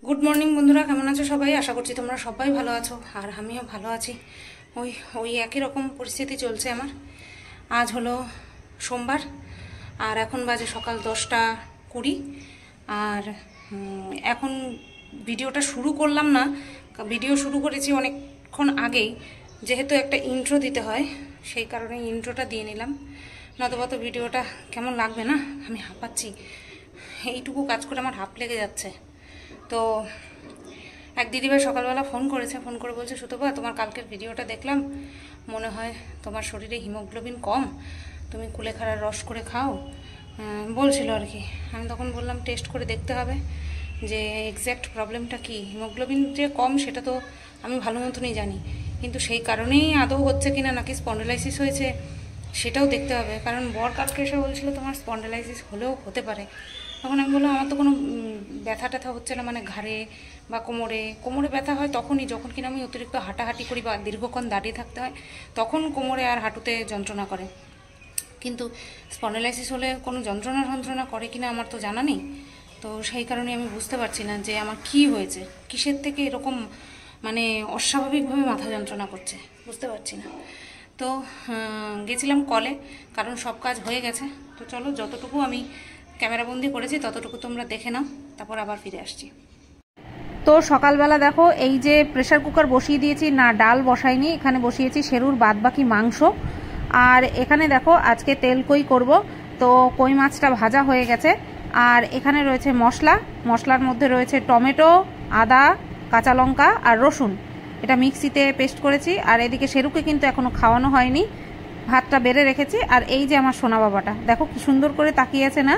Good morning বন্ধুরা, কেমন আছো সবাই? আশা করছি তোমরা সবাই ভালো আছো, আর আমিও ভালো আছি। ওই ওই একই রকম পরিস্থিতি চলছে আমার। আজ হলো সোমবার, আর এখন বাজে সকাল 10টা 20। আর এখন ভিডিওটা শুরু করলাম না, ভিডিও শুরু করেছি অনেকক্ষণ আগেই, যেহেতু একটা ইন্ট্রো দিতে হয় সেই কারণে ইন্ট্রোটা দিয়ে নিলাম। নতুবা তো ভিডিওটা কেমন লাগবে না? আমি হাঁপাচ্ছি, এইটুকু কাজ করে আমার হাঁপ লেগে যাচ্ছে। তো এক দিদিভাই সকালবেলা ফোন করেছে, ফোন করে বলছে, সুতপা তোমার কালকের ভিডিওটা দেখলাম, মনে হয় তোমার শরীরে হিমোগ্লোবিন কম, তুমি কুলেখাড়ার রস করে খাও বলছিল আর কি। আমি তখন বললাম টেস্ট করে দেখতে হবে যে এক্স্যাক্ট প্রবলেমটা কি। হিমোগ্লোবিন যে কম সেটা তো আমি ভালো মতনই জানি, কিন্তু সেই কারণেই আদৌ হচ্ছে কিনা নাকি স্পন্ডেলাইসিস হয়েছে সেটাও দেখতে হবে। কারণ বর কালকে এসে বলছিল তোমার স্পন্ডেলাইসিস হলেও হতে পারে। তখন আমি বললাম আমার তো কোনো ব্যথা ট্যাথা হচ্ছে না, মানে ঘাড়ে বা কোমরে কোমরে ব্যথা হয় তখনই যখন কিনা আমি অতিরিক্ত হাঁটাহাঁটি করি বা দীর্ঘক্ষণ দাঁড়িয়ে থাকতে হয়, তখন কোমরে আর হাঁটুতে যন্ত্রণা করে। কিন্তু স্পন্ডেলাইসিস হলে কোনো যন্ত্রণা করে কিনা আমার তো জানা নেই। তো সেই কারণে আমি বুঝতে পারছি না যে আমার কি হয়েছে, কিসের থেকে এরকম মানে অস্বাভাবিকভাবে মাথা যন্ত্রণা করছে, বুঝতে পারছি না। তো গেছিলাম কলে, কারণ সব কাজ হয়ে গেছে। তো চলো, যতটুকু আমি ক্যামেরাবন্দি করেছি ততটুকু তোমরা দেখে নাও, তারপর আবার ফিরে আসছি। তো সকালবেলা দেখো, এই যে প্রেসার কুকার বসিয়ে দিয়েছি, না ডাল বসাইনি, এখানে বসিয়েছি সেরুর বাদবাকি মাংস। আর এখানে দেখো আজকে তেল কই করব, তো কই মাছটা ভাজা হয়ে গেছে। আর এখানে রয়েছে মশলা, মশলার মধ্যে রয়েছে টমেটো, আদা, কাঁচা লঙ্কা আর রসুন, এটা মিক্সিতে পেস্ট করেছি। আর এদিকে সেরুকে কিন্তু এখনো খাওয়ানো হয়নি, ভাতটা বেড়ে রেখেছি। আর এই যে আমার সোনা বাবাটা দেখো কি সুন্দর করে তাকিয়ে আছে না।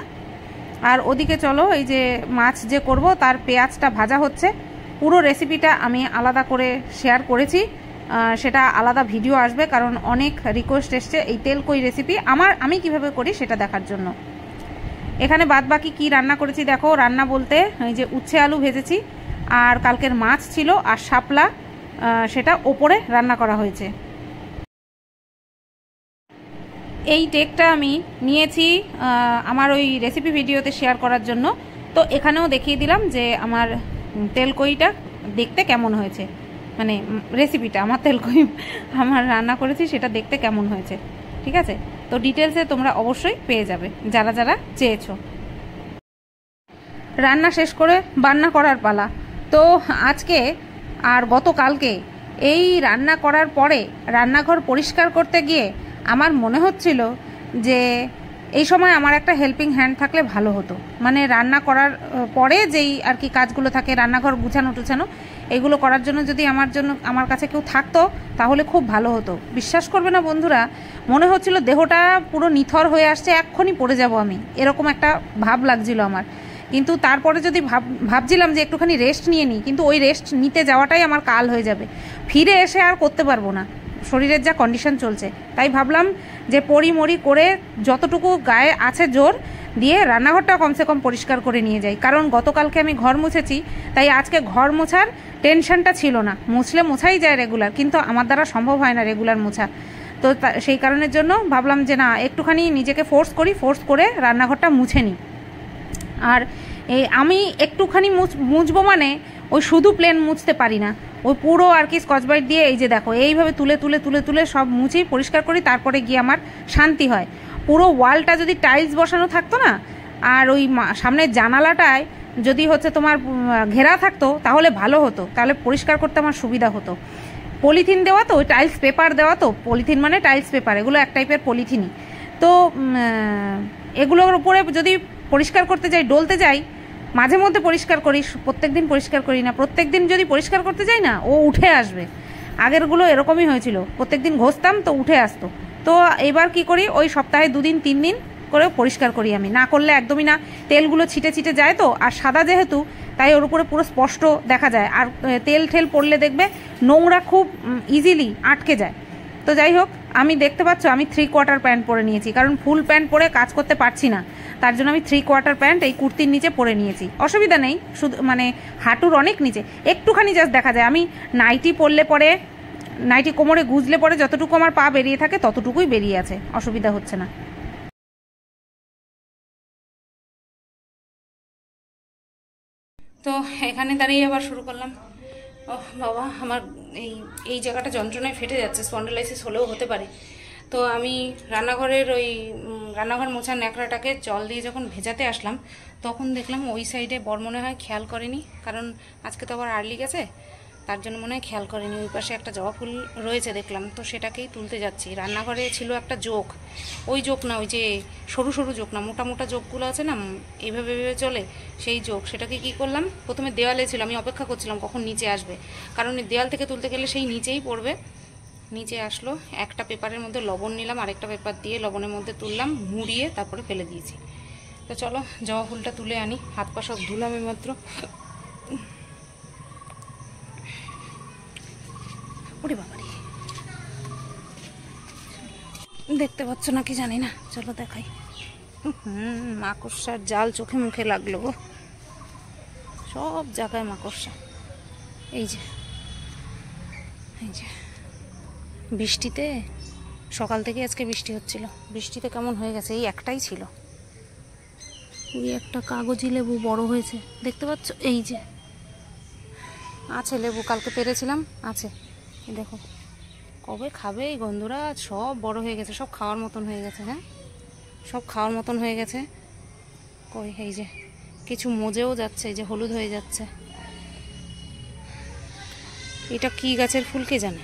আর ওদিকে চলো, এই যে মাছ যে করব তার পেঁয়াজটা ভাজা হচ্ছে। পুরো রেসিপিটা আমি আলাদা করে শেয়ার করেছি, সেটা আলাদা ভিডিও আসবে, কারণ অনেক রিকোয়েস্ট এসছে এই তেল কই রেসিপি আমি কিভাবে করি সেটা দেখার জন্য। এখানে বাদ বাকি কী রান্না করেছি দেখো। রান্না বলতে এই যে উচ্ছে আলু ভেজেছি, আর কালকের মাছ ছিল, আর শাপলা সেটা ওপরে রান্না করা হয়েছে। এই টেকটা আমি নিয়েছি আমার ওই রেসিপি ভিডিওতে শেয়ার করার জন্য। তো এখানেও দেখিয়ে দিলাম যে আমার তেলকইটা দেখতে কেমন হয়েছে, মানে রেসিপিটা আমার তেলকই আমার রান্না করেছি সেটা দেখতে কেমন হয়েছে, ঠিক আছে? তো ডিটেলসে তোমরা অবশ্যই পেয়ে যাবে যারা যারা চেয়েছো। রান্না শেষ করে বান্না করার পালা। তো আজকে আর গতকালকে এই রান্না করার পরে রান্নাঘর পরিষ্কার করতে গিয়ে আমার মনে হচ্ছিল যে এই সময় আমার একটা হেল্পিং হ্যান্ড থাকলে ভালো হতো। মানে রান্না করার পরে যেই আর কি কাজগুলো থাকে, রান্নাঘর গুছানো টুছানো, এগুলো করার জন্য যদি আমার কাছে কেউ থাকতো তাহলে খুব ভালো হতো। বিশ্বাস করবে না বন্ধুরা, মনে হচ্ছিল দেহটা পুরো নিথর হয়ে আসছে, এক্ষুনি পড়ে যাব আমি, এরকম একটা ভাব লাগছিল আমার। কিন্তু তারপরে যদি ভাবছিলাম যে একটুখানি রেস্ট নিয়ে নিই, কিন্তু ওই রেস্ট নিতে যাওয়াটাই আমার কাল হয়ে যাবে, ফিরে এসে আর করতে পারবো না, শরীরের যা কন্ডিশন চলছে। তাই ভাবলাম যে পরিমরি করে যতটুকু গায়ে আছে জোর দিয়ে রান্নাঘরটা কমসে কম পরিষ্কার করে নিয়ে যাই। কারণ গতকালকে আমি ঘর মুছেছি, তাই আজকে ঘর মোছার টেনশনটা ছিল না। মুছলে মোছাই যায় রেগুলার, কিন্তু আমার দ্বারা সম্ভব হয় না রেগুলার মোছা। তো সেই কারণের জন্য ভাবলাম যে না, একটুখানি নিজেকে ফোর্স করে রান্নাঘরটা মুছে নিই। আর এই আমি একটুখানি মুছবো মানে ওই শুধু প্লেন মুছতে পারি না, ওই পুরো আর কি স্কচ ব্রাইট দিয়ে এই যে দেখো এইভাবে তুলে সব মুছি পরিষ্কার করি, তারপরে গিয়ে আমার শান্তি হয়। পুরো ওয়ালটা যদি টাইলস বসানো থাকতো না, আর ওই সামনের জানালাটায় যদি হচ্ছে তোমার ঘেরা থাকতো তাহলে ভালো হতো, তাহলে পরিষ্কার করতে আমার সুবিধা হতো। পলিথিন দেওয়া তো, ওই টাইলস পেপার দেওয়া তো, পলিথিন মানে টাইলস পেপার, এগুলো এক টাইপের পলিথিনই। তো এগুলোর উপরে যদি পরিষ্কার করতে যাই, ডলতে যাই, মাঝে মধ্যে পরিষ্কার করি, প্রত্যেক দিন পরিষ্কার করি না। প্রত্যেক দিন যদি পরিষ্কার করতে যাই না, ও উঠে আসবে। আগেরগুলো এরকমই হয়েছিল, প্রত্যেক দিন ঘষতাম তো উঠে আসতো। তো এবার কি করি, ওই সপ্তাহে 2 দিন 3 দিন করে পরিষ্কার করি আমি, না করলে একদমই না। তেলগুলো ছিটে যায় তো, আর সাদা যেহেতু, তাই ওর উপরে পুরো স্পষ্ট দেখা যায়। আর তেল ঠেল পড়লে দেখবে নোংরা খুব ইজিলি আটকে যায়। তো যাই হোক, আমি দেখতে পাচ্ছ আমি 3/4 প্যান্ট পরে নিয়েছি, কারণ ফুল প্যান্ট পরে কাজ করতে পারছি না, তার জন্য আমি 3/4 প্যান্ট এই কুর্তির নিচে পরে নিয়েছি। অসুবিধা নেই, শুধু মানে হাঁটুর অনেক নিচে একটুখানি জাস্ট দেখা যায়। আমি নাইটি পরলে পরে, নাইটি কোমরে গুজলে পরে যতটুকু আমার পা বেরিয়ে থাকে ততটুকুই বেরিয়ে আছে, অসুবিধা হচ্ছে না। তো এখানে দাঁড়িয়ে আবার শুরু করলাম। ও বাবা, আমার এই এই জায়গাটা যন্ত্রণায় ফেটে যাচ্ছে, স্পন্ডালাইসিস হলেও হতে পারে। তো আমি রান্নাঘরের ওই রান্নাঘর মোছার ন্যাকড়াটাকে জল দিয়ে যখন ভেজাতে আসলাম, তখন দেখলাম ওই সাইডে বর মনে হয় খেয়াল করেনি, কারণ আজকে তো আবার আর্লি গেছে, তার জন্য মনে হয় খেয়াল করেনি। ওই পাশে একটা জবা ফুল রয়েছে দেখলাম, তো সেটাকেই তুলতে যাচ্ছি। রান্নাঘরে ছিল একটা জোক, ওই জোক না, ওই যে সরু সরু জোক না, মোটা মোটা জোকগুলো আছে না, এইভাবে এইভাবে চলে, সেই জোক। সেটাকে কি করলাম, প্রথমে দেওয়ালে ছিল, আমি অপেক্ষা করছিলাম কখন নিচে আসবে, কারণ দেওয়াল থেকে তুলতে গেলে সেই নিচেই পড়বে। নিচে আসলো, একটা পেপারের মধ্যে লবণ নিলাম, আরেকটা পেপার দিয়ে লবণের মধ্যে তুললাম, মুড়িয়ে তারপরে ফেলে দিয়েছি। তো চলো জবা ফুলটা তুলে আনি, হাত পা সব ধুলাম মাত্র। ওরে বাবারে, দেখতে পাচ্ছ নাকি জানি না, চলো দেখাই। মাকড়সার জাল চোখে মুখে লাগলো গো, সব জায়গায় মাকড়সা। এই যে এই যে বৃষ্টিতে, সকাল থেকে আজকে বৃষ্টি হচ্ছিল, বৃষ্টিতে কেমন হয়ে গেছে। এই একটাই ছিল, ওই একটা কাগজি লেবু বড় হয়েছে, দেখতে পাচ্ছ? এই যে আছে লেবু, কালকে পেরেছিলাম, আছে। দেখো কবে খাবে এই গন্ধরা, সব বড় হয়ে গেছে, সব খাওয়ার মতন হয়ে গেছে। হ্যাঁ, সব খাওয়ার মতন হয়ে গেছে। কই, এই যে কিছু মজেও যাচ্ছে, এই যে হলুদ হয়ে যাচ্ছে। এটা কি গাছের ফুল কে জানে?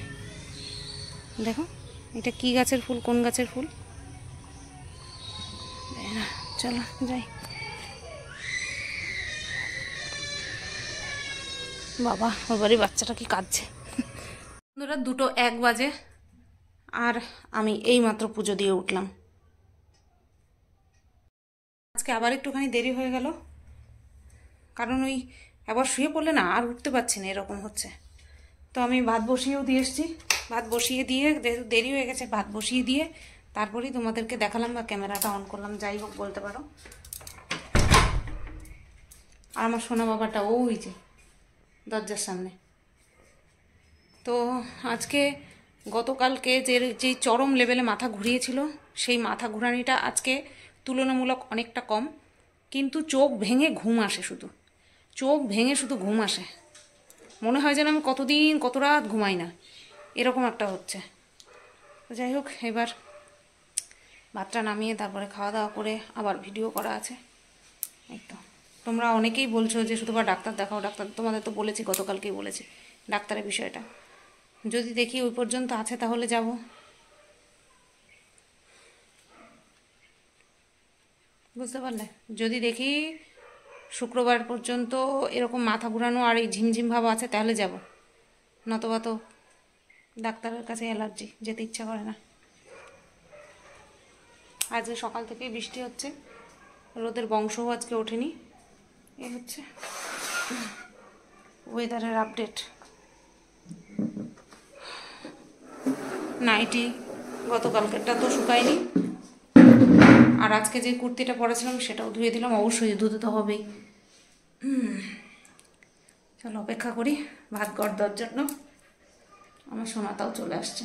দেখো এটা কি গাছের ফুল, কোন গাছের ফুল? চলো যাই। বাবা, ওর বাড়ির বাচ্চাটা কি কাঁদছে। বন্ধুরা 2:01 বাজে, আর আমি এই মাত্র পুজো দিয়ে উঠলাম। আজকে আবার একটুখানি দেরি হয়ে গেল, কারণ ওই একবার শুয়ে পড়লে না আর উঠতে পারছি না, এরকম হচ্ছে। তো আমি ভাত বসিয়েও দিয়ে এসেছি, ভাত বসিয়ে দিয়ে দেরি হয়ে গেছে, ভাত বসিয়ে দিয়ে তারপরেই তোমাদেরকে দেখালাম বা ক্যামেরাটা অন করলাম, যাই হোক বলতে পারো। আর আমার সোনা বাবাটা ওই যে দরজার সামনে। তো আজকে গতকালকে যেই চরম লেভেলে মাথা ঘুরিয়েছিল, সেই মাথা ঘুরানিটা আজকে তুলনামূলক অনেকটা কম, কিন্তু চোখ ভেঙে ঘুম আসে, শুধু চোখ ভেঙে শুধু ঘুম আসে। মনে হয় যেন আমি কতদিন কত রাত ঘুমাই না, এরকম একটা হচ্ছে। তো যাই হোক, এবার ভাতটা নামিয়ে তারপরে খাওয়া দাওয়া করে আবার ভিডিও করা আছে। এই তো তোমরা অনেকেই বলছো যে শুধুবার ডাক্তার দেখাও, ডাক্তার, তোমাদের তো বলেছি, গতকালকেই বলেছি ডাক্তারের বিষয়টা। যদি দেখি ওই পর্যন্ত আছে তাহলে যাব। বুঝতে পারলে? যদি দেখি শুক্রবার পর্যন্ত এরকম মাথা ঘুরানো আর এই ঝিমঝিম ভাব আছে তাহলে যাব, নতবা তো ডাক্তারের কাছে অ্যালার্জি, যেতে ইচ্ছা করে না। আজকে সকাল থেকে বৃষ্টি হচ্ছে, রোদের বংশও আজকে ওঠেনি। এই হচ্ছে ওয়েদারের আপডেট। নাইটি গতকালকেরটা তো শুকায়নি, আর আজকে যে কুর্তিটা পরেছিলাম সেটাও ধুয়ে দিলাম, অবশ্যই ধুতে তো হবেই। চলো অপেক্ষা করি ভাত গড় দেওয়ার জন্য। আমার সোনাটাও চলে আসছে।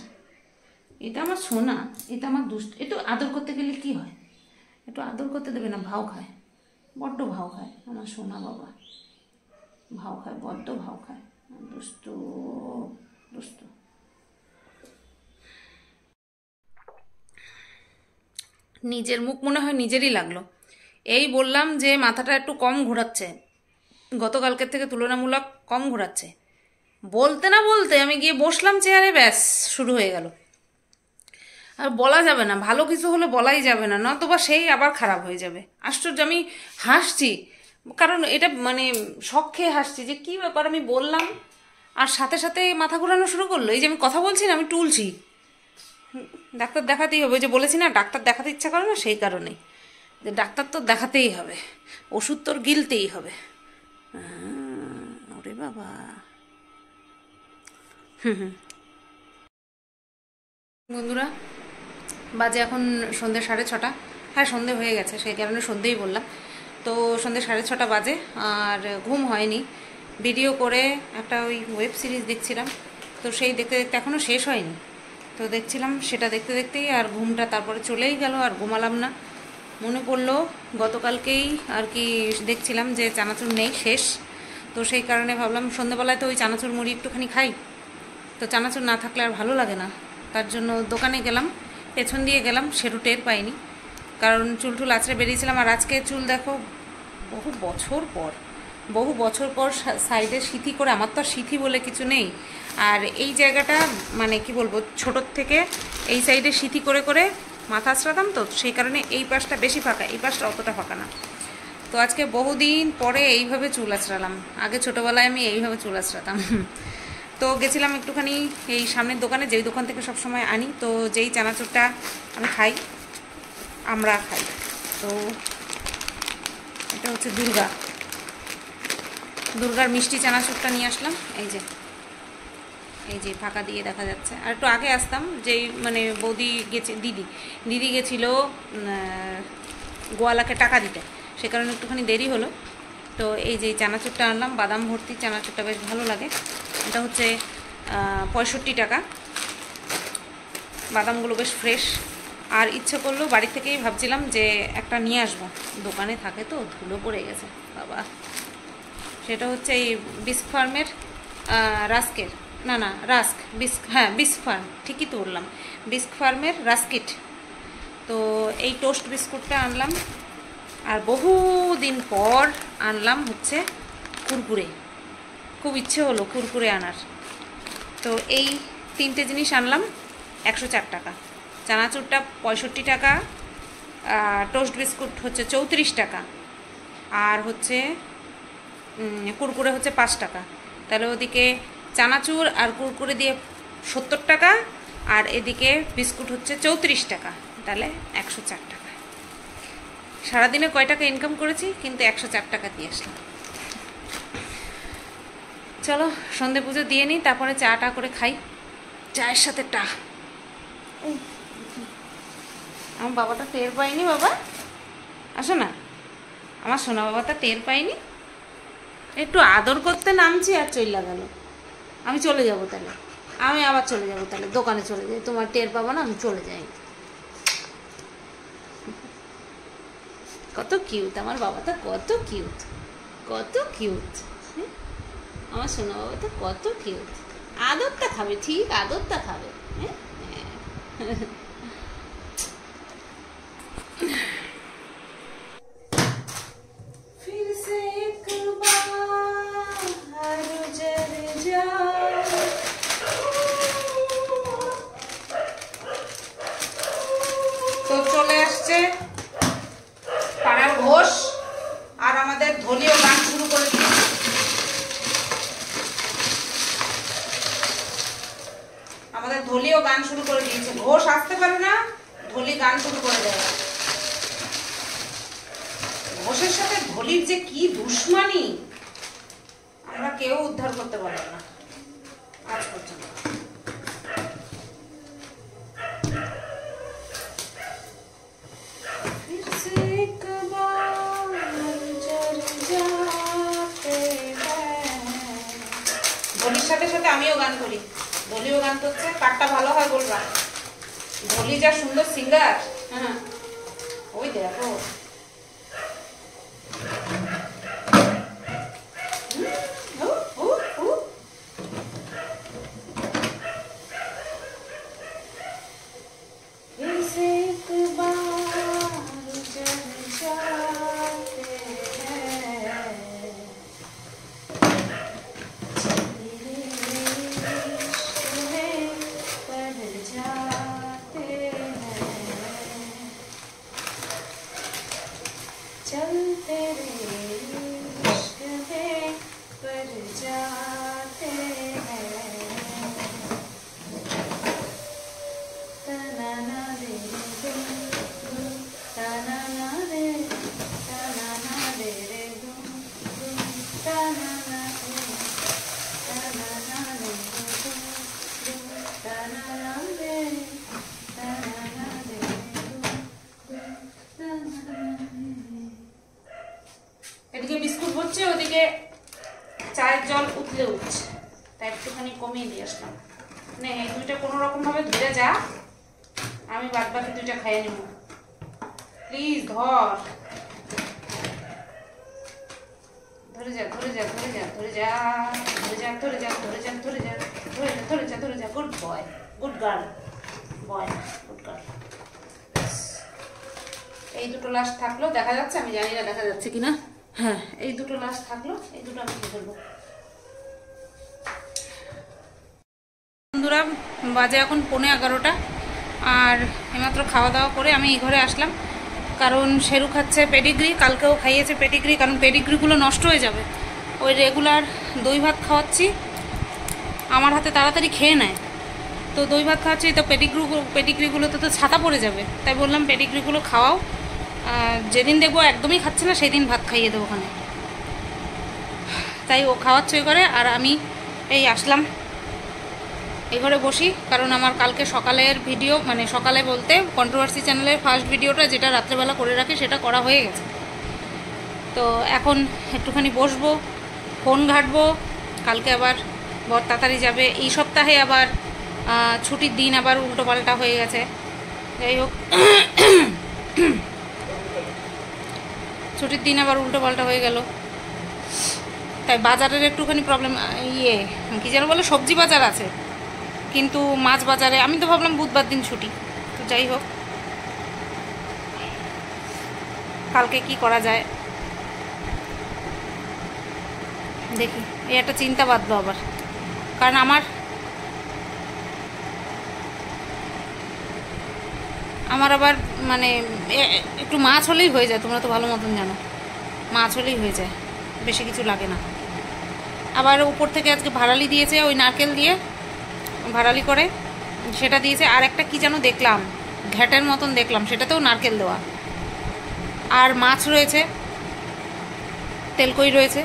এটা আমার সোনা, এটা আমার দুষ্ট। একটু আদর করতে গেলে কি হয়, একটু আদর করতে দেবে না, ভাও খায়, বড্ড ভাও খায় আমার সোনা বাবা, ভাও খায়, বড্ড ভাও খায়, দুষ্টু দুষ্টু। নিজের মুখ মনে হয় নিজেরই লাগলো। এই বললাম যে মাথাটা একটু কম ঘোরাচ্ছে, গতকালকের থেকে তুলনামূলক কম ঘোরাচ্ছে। বলতে না বলতে আমি গিয়ে বসলাম চেয়ারে, ব্যাস শুরু হয়ে গেল। আর বলা যাবে না, ভালো কিছু হলে বলাই যাবে না, নতবা সেই আবার খারাপ হয়ে যাবে। আশ্চর্য, আমি হাসছি কারণ এটা মানে শখ খেয়ে হাসছি যে কি ব্যাপার, আমি বললাম আর সাথে সাথে মাথা ঘোরানো শুরু করলো। এই যে আমি কথা বলছি না, আমি টুলছি। ডাক্তার দেখাতেই হবে, যে বলেছি না ডাক্তার দেখাতে ইচ্ছা করে না, সেই কারণেই যে ডাক্তার তো দেখাতেই হবে, ওষুধ তোর গিলতেই হবে। ওরে বাবা। বন্ধুরা বাজে এখন সন্ধ্যে 6:30। হ্যাঁ সন্ধে হয়ে গেছে, সেই কারণে সন্ধেই বললাম। তো সন্ধ্যে 6:30 বাজে, আর ঘুম হয়নি। ভিডিও করে একটা ওই ওয়েব সিরিজ দেখছিলাম, তো সেই দেখতে দেখতে এখনও শেষ হয়নি, তো দেখছিলাম, সেটা দেখতে দেখতেই আর ঘুমটা তারপরে চলেই গেল, আর ঘুমালাম না। মনে পড়লো গতকালকেই আর কি দেখছিলাম যে চানাচুর নেই, শেষ। তো সেই কারণে ভাবলাম সন্ধ্যেবেলায় তো ওই চানাচুর মুড়ি একটুখানি খাই, তো চানাচুর না থাকলে আর ভালো লাগে না। তার জন্য দোকানে গেলাম, পেছন দিয়ে গেলাম, সেটু টের পাইনি, কারণ চুল টুল আছড়ে বেরিয়েছিলাম। আর আজকে চুল দেখো বহু বছর পর সাইডে সিথি করে, আমার তো আর সিথি বলে কিছু নেই। আর এই জায়গাটা মানে কি বলবো, ছোটোর থেকে এই সাইডে সিথি করে করে মাথা আছড়াতাম, তো সেই কারণে এই পাশটা বেশি ফাঁকা, এই পাশটা অতটা ফাঁকা না। তো আজকে বহুদিন পরে এইভাবে চুল আছড়ালাম। আগে ছোটোবেলায় আমি এইভাবে চুল আছড়াতাম। তো গেছিলাম একটুখানি এই সামনের দোকানে, যেই দোকান থেকে সবসময় আনি, তো যেই চানাচুরটা আমি খাই, আমরা খাই, তো এটা হচ্ছে দুর্গার মিষ্টি চানাচুরটা নিয়ে আসলাম। এই যে ফাঁকা দিয়ে দেখা যাচ্ছে। আর একটু আগে আসতাম, যেই মানে বৌদি গেছে, দিদি গেছিল গোয়ালাকে টাকা দিতে, সে কারণে একটুখানি দেরি হলো। তো এই যে চানাচুরটা আনলাম, বাদাম ভর্তি চানাচুরটা, বেশ ভালো লাগে। এটা হচ্ছে 65 টাকা। বাদামগুলো বেশ ফ্রেশ। আর ইচ্ছে করলো বাড়ি থেকেই ভাবছিলাম যে একটা নিয়ে আসবো, দোকানে থাকে তো ধুলো পড়ে গেছে বাবা। সেটা হচ্ছে এই বিস্ক ফার্মের রাস্কের, রাস্ক বিস্ক, হ্যাঁ বিস্ক ফার্ম, ঠিকই তো বললাম, বিস্ক ফার্মের রাস্কিট। তো এই টোস্ট বিস্কুটটা আনলাম। আর বহুদিন পর আনলাম হচ্ছে কুরকুরে, খুব ইচ্ছে হলো কুরকুরে আনার। তো এই 3টে জিনিস আনলাম 104 টাকা। চানাচুরটা 65 টাকা, টোস্ট বিস্কুট হচ্ছে 34 টাকা, আর হচ্ছে কুরকুরে হচ্ছে 5 টাকা। তাহলে ওদিকে চানাচুর আর কুরকুরে দিয়ে 70 টাকা, আর এদিকে বিস্কুট হচ্ছে 34 টাকা, তাহলে 104 টাকা। সারাদিনে কয় টাকা ইনকাম করেছি, কিন্তু 104 টাকা দিয়ে আসলাম। চলো সন্ধে পুজো দিয়ে নিই, তারপরে চাটা করে খাই, চায়ের সাথে টা। আমার বাবাটা টের পাইনি, বাবা আসো না, আমার সোনা বাবাটা টের পাইনি। একটু আদর করতে নামছি আর চইলা গেল। আমি চলে যাব, তাহলে আমি আবার চলে যাব, তাহলে দোকানে চলে যাই, তোমার টের পাবো না, আমি চলে যাই। কত কিউট আমার বাবাটা, কত কিউট, কত কিউট। আমার সোনা বাবাটা কত কিউট। আদরটা খাবে, ঠিক আদরটা খাবে। হ্যাঁ তো চলে আসছে পাড়ার ঘোষ, আর আমাদের ধলীয় গান শুরু করে দিয়েছে। ধলীয় গান শুরু করে দিয়েছে। ঘোষ আসতে পারে না, ধলী গান শুরু করে দেয়। ঘোষের সাথে ধলীর যে কি দুশ্মনী, আমরা কেউ উদ্ধার করতে পারবো না আজ পর্যন্ত। ধলীর সাথে সাথে আমিও গান করি, ধলীয় গান করছে, কারটা ভালো হয় বলবা। ধলী যা সুন্দর সিঙ্গার, হ্যাঁ ওই দেখো। এদিকে বিস্কুট হচ্ছে, ওদিকে চায়ের জল উতলে উঠছে, তাই একটুখানি কমিয়ে দিয়ে আসলাম। মানে এই দুইটা কোনো রকম ভাবে ধরে যা, আমি বাদ বাকি দুইটা খাইয়ে নেব। প্লিজ ধর, ধরে যা ধরে যা ধরে যা ধরে যা ধরে যা ধরে যা ধরে যা ধরে যা ধরে যা ধরে যা ধরে যা good boy good girl boy good girl. এই দুটো লাস্ট থাকলো, দেখা যাচ্ছে আমি জানি না দেখা যাচ্ছে কিনা। হ্যাঁ এই দুটো লাস্ট থাকলো, এই দুটো আমি খেয়ে ফেলবো। বন্ধুরা বাজে এখন 11:15 আর এইমাত্র খাওয়া দাওয়া করে আমি এই ঘরে আসলাম, কারণ শেরু খাচ্ছে পেডিগ্রি, কালকেও খাইয়েছে পেডিগ্রি, কারণ পেডিগ্রিগুলো নষ্ট হয়ে যাবে। ওই রেগুলার দই ভাত খাওয়াচ্ছি, আমার হাতে তাড়াতাড়ি খেয়ে নেয়, তো দই ভাত খাওয়াচ্ছি, তো পেডিগ্রিগুলোতে তো ছাতা পড়ে যাবে, তাই বললাম পেডিগ্রিগুলো খাওয়াও, যেদিন দেখবো একদমই খাচ্ছে না সেই দিন ভাত খাইয়ে দেবো ওখানে। তাই ও খাওয়াচ্ছে ওই ঘরে, আর আমি এই আসলাম এই ঘরে বসি, কারণ আমার কালকে সকালের ভিডিও, মানে সকালে বলতে কন্ট্রোভার্সি চ্যানেলের ফার্স্ট ভিডিওটা যেটা রাত্রেবেলা করে রাখি সেটা করা হয়ে গেছে। তো এখন একটুখানি বসবো, ফোন ঘাঁটবো, কালকে আবার বর তাড়াতাড়ি যাবে, এই সপ্তাহে আবার ছুটির দিন আবার উল্টোপাল্টা হয়ে গেছে। যাই হোক ছুটির দিন আবার উল্টোপাল্টা হয়ে গেল, তাই বাজারের একটুখানি প্রবলেম। কী যেন বলে, সবজি বাজার আছে কিন্তু মাছ বাজারে, আমি তো ভাবলাম বুধবার দিন ছুটি, তো যাই হোক কালকে কি করা যায় দেখি। এই একটা চিন্তা বাঁধলো আবার, কারণ আমার আবার মানে একটু মাছ হলেই হয়ে যায়, তোমরা তো ভালো মতন জানো, মাছ হলেই হয়ে যায়, বেশি কিছু লাগে না। আবার উপর থেকে আজকে ভাড়ালি দিয়েছে, ওই নারকেল দিয়ে ভাড়ালি করে সেটা দিয়েছে, আর একটা কি যেন দেখলাম ঘ্যাটের মতন দেখলাম, সেটাতেও নারকেল দেওয়া, আর মাছ রয়েছে, তেলকই রয়েছে,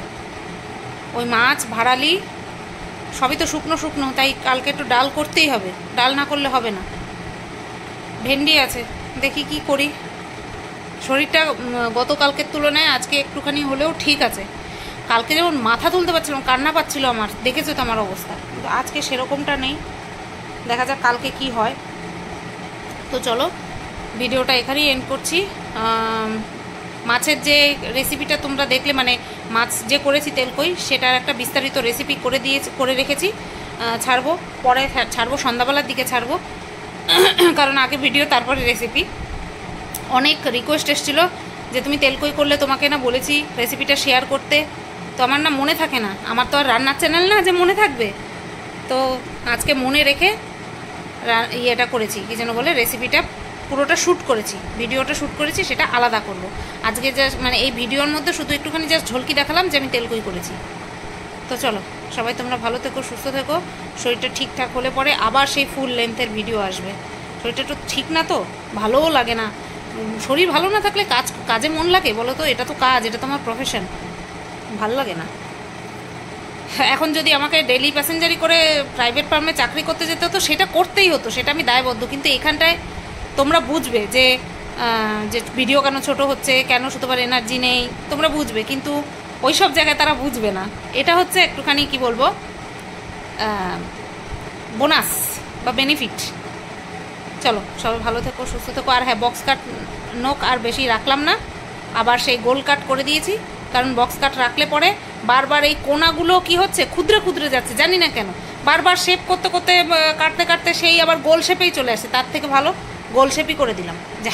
ওই মাছ ভাড়ালি সবই তো শুকনো শুকনো, তাই কালকে একটু ডাল করতেই হবে, ডাল না করলে হবে না। ভেন্ডি আছে, দেখি কি করি। শরীরটা গতকালকের তুলনায় আজকে একটুখানি হলেও ঠিক আছে। কালকে যেমন মাথা তুলতে পারছিলাম, কান্না পাচ্ছিল আমার, দেখেছো তো আমার অবস্থা, কিন্তু আজকে সেরকমটা নেই। দেখা যাক কালকে কি হয়। তো চলো ভিডিওটা এখানেই এন্ড করছি। মাছের যে রেসিপিটা তোমরা দেখলে, মানে মাছ যে করেছি তেলকই, সেটার একটা বিস্তারিত রেসিপি করে রেখেছি, ছাড়বো পরে, ছাড়বো সন্ধ্যাবেলার দিকে ছাড়বো, কারণ আগে ভিডিও তারপরে রেসিপি। অনেক রিকোয়েস্ট এসেছিলো যে তুমি তেলকই করলে তোমাকে না বলেছি রেসিপিটা শেয়ার করতে, তো আমার না মনে থাকে না, আমার তো আর রান্নার চ্যানেল না যে মনে থাকবে, তো আজকে মনে রেখে ইয়েটা করেছি, কি যেন বলে, রেসিপিটা পুরোটা শ্যুট করেছি, ভিডিওটা শ্যুট করেছি, সেটা আলাদা করবো আজকে। জাস্ট মানে এই ভিডিওর মধ্যে শুধু একটুখানি জাস্ট ঝলকি দেখালাম যে আমি তেলকই করেছি। তো চলো সবাই তোমরা ভালো থেকো, সুস্থ থেকো, শরীরটা ঠিকঠাক হলে পরে আবার সেই ফুল লেন্থের ভিডিও আসবে। শরীরটা তো ঠিক না, তো ভালোও লাগে না, শরীর ভালো না থাকলে কাজে মন লাগে বলো তো, এটা তো কাজ, এটা তো আমার প্রফেশন, ভালো লাগে না। এখন যদি আমাকে ডেলি প্যাসেঞ্জারি করে প্রাইভেট ফার্মে চাকরি করতে যেতে হতো, সেটা করতেই হতো, সেটা আমি দায়বদ্ধ, কিন্তু এখানটায় তোমরা বুঝবে যে ভিডিও কেন ছোট হচ্ছে, কেন সুতোবার এনার্জি নেই, তোমরা বুঝবে, কিন্তু ওই সব জায়গায় তারা বুঝবে না। এটা হচ্ছে একটুখানি কি বলবো, বোনাস বা বেনিফিট। চলো সবাই ভালো থেকো, সুস্থ থেকো। আর হ্যাঁ, বক্স কাট নোক আর বেশি রাখলাম না, আবার সেই গোল কাট করে দিয়েছি, কারণ বক্স কাট রাখলে পরে বারবার এই কোনাগুলো কি হচ্ছে, ক্ষুদ্রে ক্ষুদ্রে যাচ্ছে, জানি না কেন, বারবার শেপ করতে করতে কাটতে কাটতে সেই আবার গোল শেপেই চলে আসে, তার থেকে ভালো গোল শেপই করে দিলাম, যা।